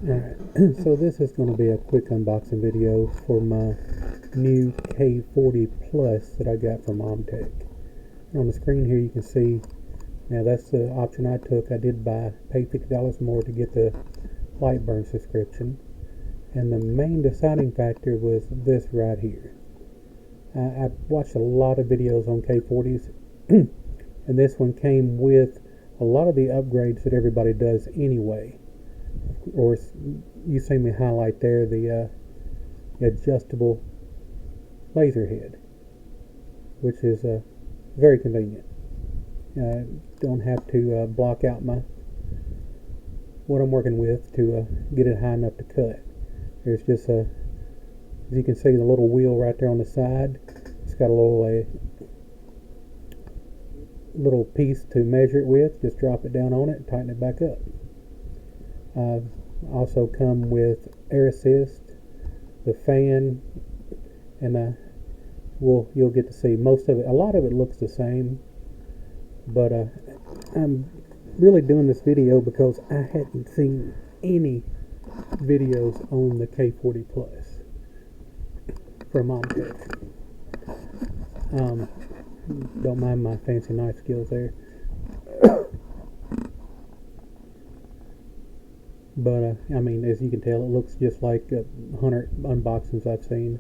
Alright, so this is going to be a quick unboxing video for my new K40 Plus that I got from OMTech. On the screen here you can see, now that's the option I took. I did pay $50 more to get the Lightburn subscription. And the main deciding factor was this right here. I've watched a lot of videos on K40s and this one came with a lot of the upgrades that everybody does anyway. Or you see me highlight there the adjustable laser head, which is very convenient. Don't have to block out what I'm working with to get it high enough to cut. There's just as you can see, the little wheel right there on the side. It's got a little piece to measure it with. Just drop it down on it and tighten it back up. Also come with air assist, the fan, and you'll get to see most of it. A lot of it looks the same, but I'm really doing this video because I hadn't seen any videos on the K40 Plus from OMTech. Don't mind my fancy knife skills there. But I mean, as you can tell, it looks just like 100 unboxings I've seen.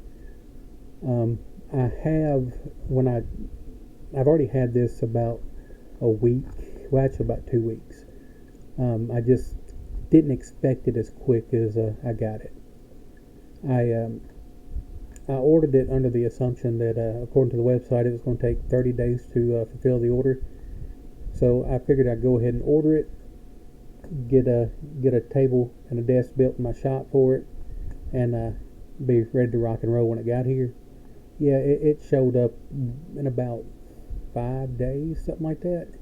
I've already had this about a week, well actually about 2 weeks. I just didn't expect it as quick as I got it. I ordered it under the assumption that according to the website it was going to take 30 days to fulfill the order. So I figured I'd go ahead and order it, get a table and a desk built in my shop for it, and be ready to rock and roll when it got here. Yeah, it showed up in about 5 days, something like that.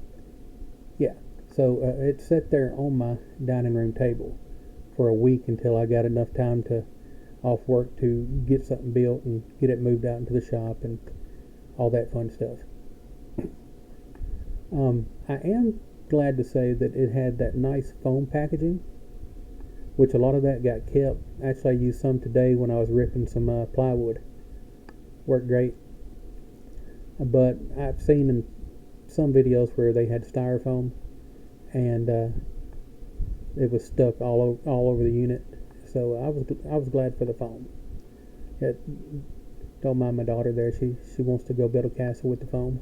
Yeah, so it sat there on my dining room table for a week until I got enough time off work to get something built and get it moved out into the shop and all that fun stuff. I am glad to say that it had that nice foam packaging, which a lot of that got kept. Actually, I used some today when I was ripping some plywood. Worked great. But I've seen in some videos where they had styrofoam and it was stuck all over the unit. So I was glad for the foam. Don't mind my daughter there. She wants to go build a castle with the foam.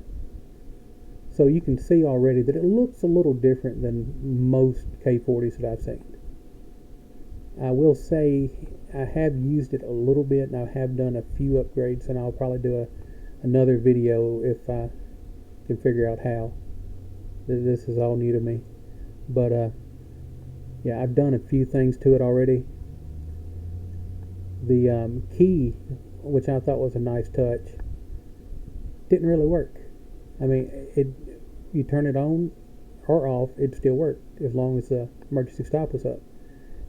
So you can see already that it looks a little different than most K40s that I've seen. I will say I have used it a little bit, and I have done a few upgrades, and I'll probably do another video if I can figure out how. This is all new to me. But yeah, I've done a few things to it already. The key, which I thought was a nice touch, didn't really work. I mean, you turn it on or off, it still worked as long as the emergency stop was up.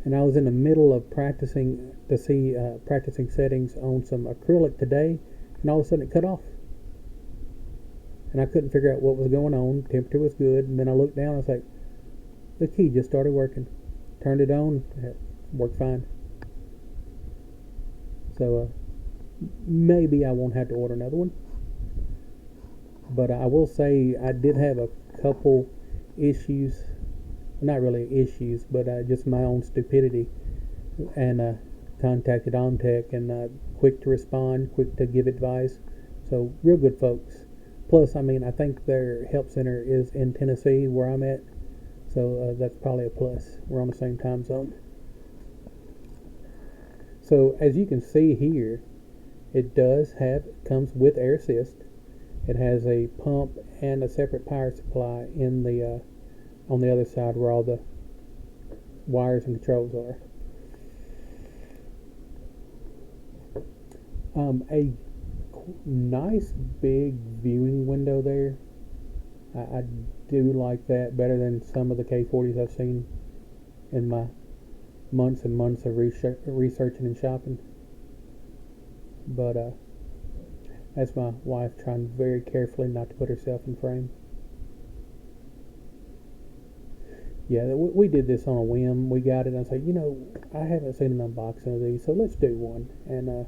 And I was in the middle of practicing settings on some acrylic today, and all of a sudden it cut off. And I couldn't figure out what was going on. Temperature was good, and then I looked down, I was like, the key just started working. Turned it on, it worked fine. So maybe I won't have to order another one. But I will say I did have a couple issues, not really issues, but just my own stupidity, and contacted OMTech, and quick to respond, quick to give advice. So real good folks. Plus, I mean, I think their help center is in Tennessee where I'm at, so that's probably a plus. We're on the same time zone. So as you can see here, it comes with air assist. It has a pump and a separate power supply in the on the other side where all the wires and controls are. A nice big viewing window there. I do like that better than some of the K40s I've seen in my months and months of researching and shopping. But that's my wife trying very carefully not to put herself in frame. yeah, we did this on a whim. We got it, and I said, I haven't seen an unboxing of these, so let's do one. And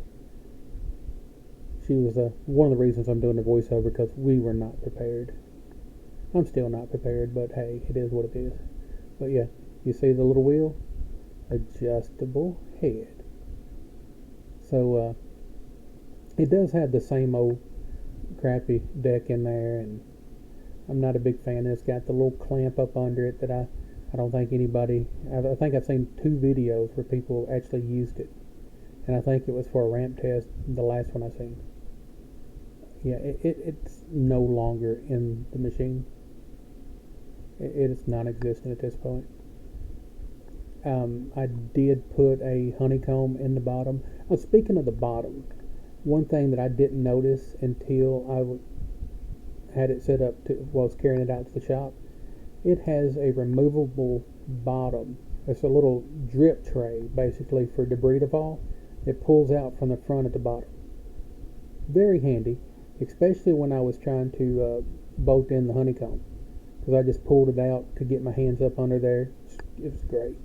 she was one of the reasons I'm doing the voiceover, because we were not prepared. I'm still not prepared, but hey, it is what it is. But yeah, you see the little wheel? Adjustable head. So it does have the same old crappy deck in there, and I'm not a big fan. It's got the little clamp up under it that I don't think anybody, I think I've seen 2 videos where people actually used it, and I think it was for a ramp test, the last one I seen. Yeah, it's no longer in the machine. It is non-existent at this point. I did put a honeycomb in the bottom. Oh, speaking of the bottom, one thing that I didn't notice until I had it set up was carrying it out to the shop. It has a removable bottom. It's a little drip tray, basically, for debris to fall. It pulls out from the front at the bottom. Very handy, especially when I was trying to bolt in the honeycomb, because I just pulled it out to get my hands up under there. It was great.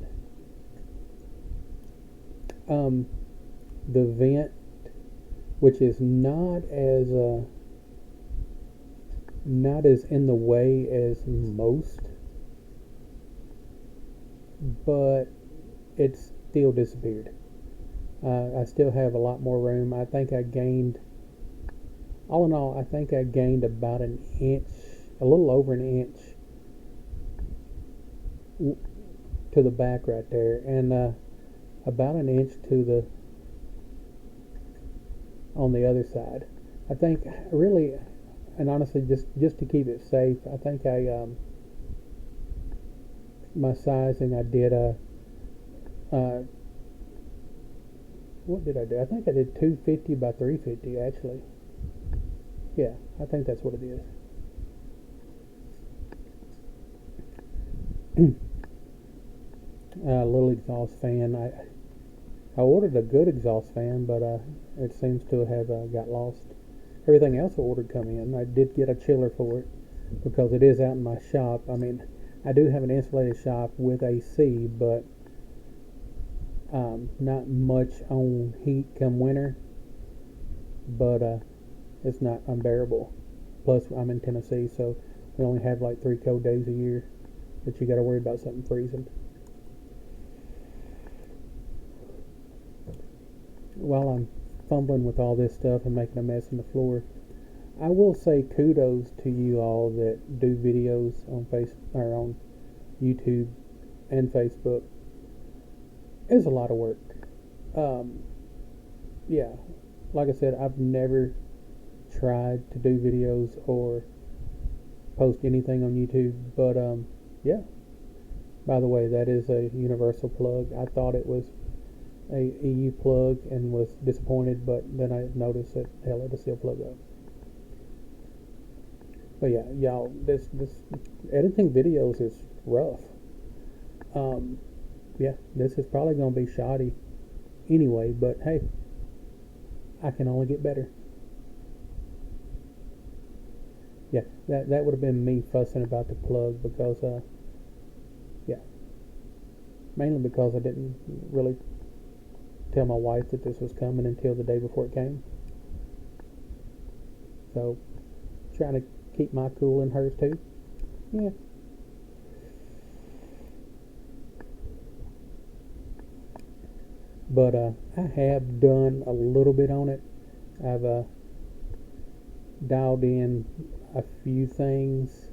The vent, which is not as in the way as most, but it's still disappeared. I still have a lot more room. I think I gained, all in all, I think I gained about an inch, a little over an inch to the back right there, and about an inch to the on the other side. I think really, and honestly, just to keep it safe, I think my sizing, I did what did I do? I think I did 250 by 350 actually. Yeah, I think that's what it is. A little exhaust fan. I ordered a good exhaust fan, but it seems to have got lost. Everything else I ordered come in. I did get a chiller for it because it is out in my shop. I mean, I do have an insulated shop with AC, but not much on heat come winter. But it's not unbearable. Plus, I'm in Tennessee, so we only have like 3 cold days a year that you got to worry about something freezing. While I'm fumbling with all this stuff and making a mess on the floor, I will say kudos to you all that do videos on on YouTube and Facebook. It's a lot of work. Yeah, like I said, I've never tried to do videos or post anything on YouTube, but yeah. By the way, that is a universal plug. I thought it was a EU plug and was disappointed, but then I noticed that hell, it is still plug up. But yeah, y'all, this editing videos is rough. Yeah, this is probably gonna be shoddy anyway, but hey, I can only get better. Yeah, that would have been me fussing about the plug because yeah, mainly because I didn't really tell my wife that this was coming until the day before it came. So, trying to keep my cool and hers too. Yeah. But I have done a little bit on it. I've dialed in a few things.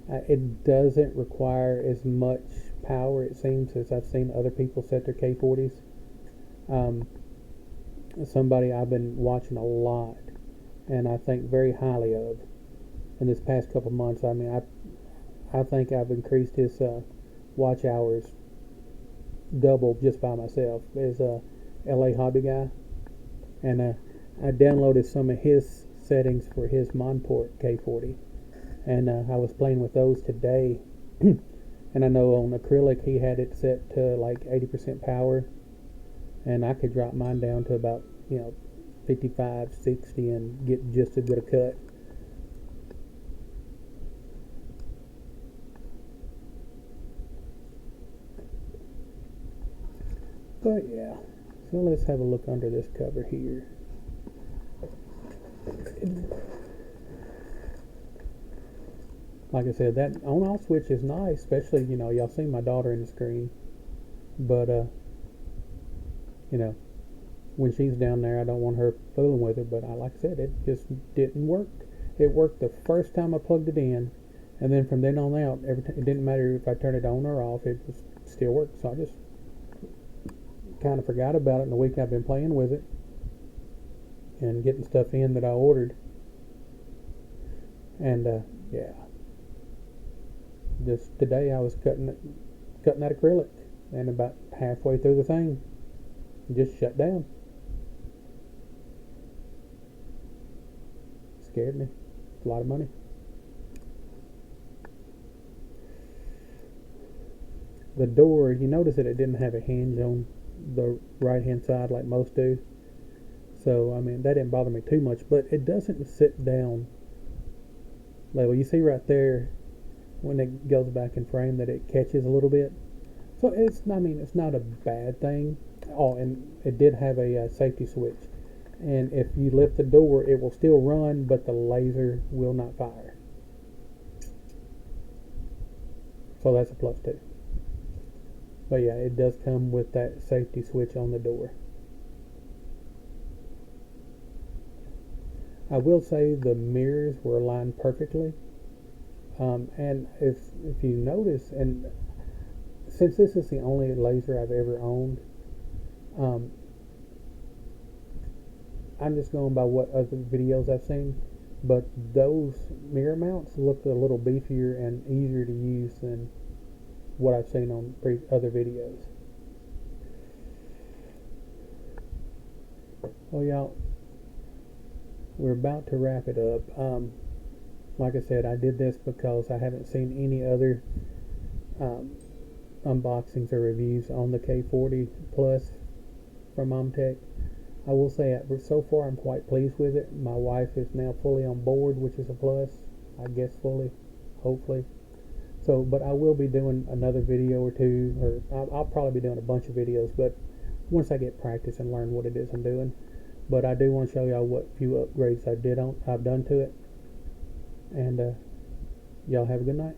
It doesn't require as much power, it seems, as I've seen other people set their K40s. Somebody I've been watching a lot and I think very highly of in this past couple months. I mean, I think I've increased his watch hours double just by myself. Is a LA hobby guy, and I downloaded some of his settings for his Monport K40, and I was playing with those today. And I know on acrylic he had it set to like 80% power, and I could drop mine down to about 55, 60 and get just as good a cut. But yeah, so let's have a look under this cover here. Like I said, that on-off switch is nice, especially, y'all see my daughter in the screen. But, when she's down there, I don't want her fooling with it. But like I said, it just didn't work. It worked the first time I plugged it in, and then from then on out, it didn't matter if I turned it on or off, it just still worked. So I just kind of forgot about it in the week I've been playing with it and getting stuff in that I ordered. And yeah, just today I was cutting that acrylic, and about halfway through the thing, it just shut down. Scared me. It's a lot of money. The door, you notice that it didn't have a hinge on the right hand side like most do. So I mean, that didn't bother me too much, but it doesn't sit down level. You see right there when it goes back in frame that it catches a little bit. So it's not a bad thing. Oh, and it did have a safety switch, and if you lift the door, it will still run, but the laser will not fire. So that's a plus too. But yeah, it does come with that safety switch on the door. I will say the mirrors were aligned perfectly. And if you notice, and since this is the only laser I've ever owned, I'm just going by what other videos I've seen, but those mirror mounts look a little beefier and easier to use than what I've seen on other videos. Well, y'all, we're about to wrap it up. Like I said, I did this because I haven't seen any other unboxings or reviews on the K40 Plus from OMTech. I will say so far I'm quite pleased with it. My wife is now fully on board, which is a plus. I guess fully, hopefully. So, but I will be doing another video or two, or I'll probably be doing a bunch of videos, but once I get practice and learn what it is I'm doing. But I do want to show y'all what few upgrades I've done to it. And y'all have a good night.